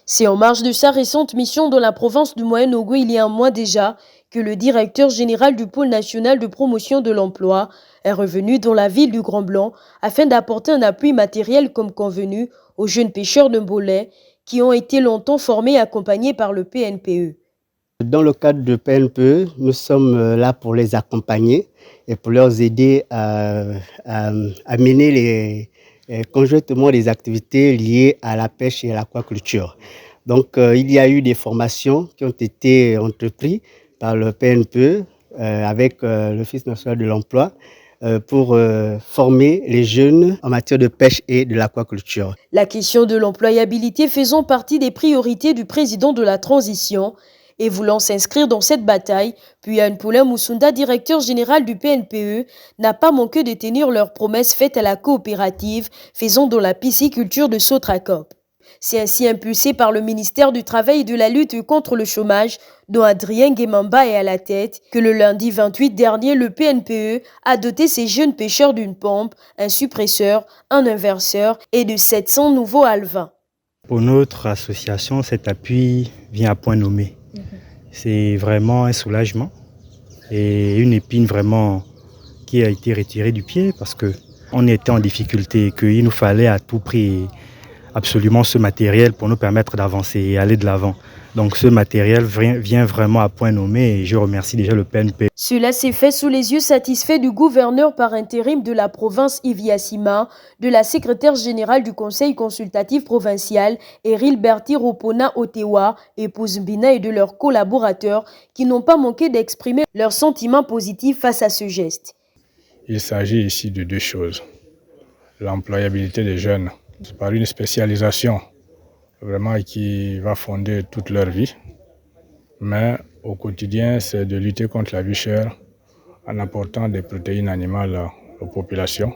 C'est en marge de sa récente mission dans la province du Moyen-Ogo il y a un mois déjà que le directeur général du pôle national de promotion de l'emploi est revenu dans la ville du Grand Blanc afin d'apporter un appui matériel comme convenu aux jeunes pêcheurs de Mbolé qui ont été longtemps formés et accompagnés par le PNPE. Dans le cadre de PNPE, nous sommes là pour les accompagner et pour leur aider à mener conjointement les activités liées à la pêche et à l'aquaculture. Donc, il y a eu des formations qui ont été entreprises par le PNPE avec l'Office national de l'emploi pour former les jeunes en matière de pêche et de l'aquaculture. La question de l'employabilité faisant partie des priorités du président de la transition et voulant s'inscrire dans cette bataille, puis Anne Poulain Moussunda, directeur général du PNPE, n'a pas manqué de tenir leurs promesses faites à la coopérative faisant dans la pisciculture de Sotracop. C'est ainsi impulsé par le ministère du Travail et de la lutte contre le chômage, dont Adrien Guémamba est à la tête, que le lundi 28 dernier, le PNPE a doté ces jeunes pêcheurs d'une pompe, un suppresseur, un inverseur et de 700 nouveaux alevins. Pour notre association, cet appui vient à point nommé. C'est vraiment un soulagement et une épine vraiment qui a été retirée du pied parce qu'on était en difficulté et qu'il nous fallait à tout prix absolument ce matériel pour nous permettre d'avancer et aller de l'avant. Donc ce matériel vient vraiment à point nommé et je remercie déjà le PNP. Cela s'est fait sous les yeux satisfaits du gouverneur par intérim de la province Yves Yassima, de la secrétaire générale du conseil consultatif provincial Erilberti Ropona Otewa, épouse Mbina et de leurs collaborateurs qui n'ont pas manqué d'exprimer leurs sentiments positifs face à ce geste. Il s'agit ici de deux choses. L'employabilité des jeunes, c'est par une spécialisation vraiment qui va fonder toute leur vie. Mais au quotidien, c'est de lutter contre la vie chère en apportant des protéines animales aux populations.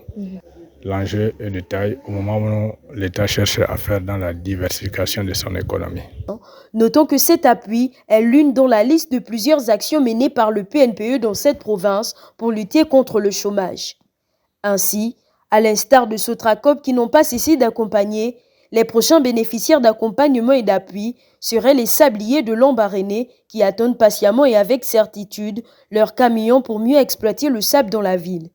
L'enjeu est de taille au moment où l'État cherche à faire dans la diversification de son économie. Notons que cet appui est l'une dans la liste de plusieurs actions menées par le PNPE dans cette province pour lutter contre le chômage. Ainsi, à l'instar de Sotracop qui n'ont pas cessé d'accompagner, les prochains bénéficiaires d'accompagnement et d'appui seraient les sabliers de Lambaréné qui attendent patiemment et avec certitude leurs camions pour mieux exploiter le sable dans la ville.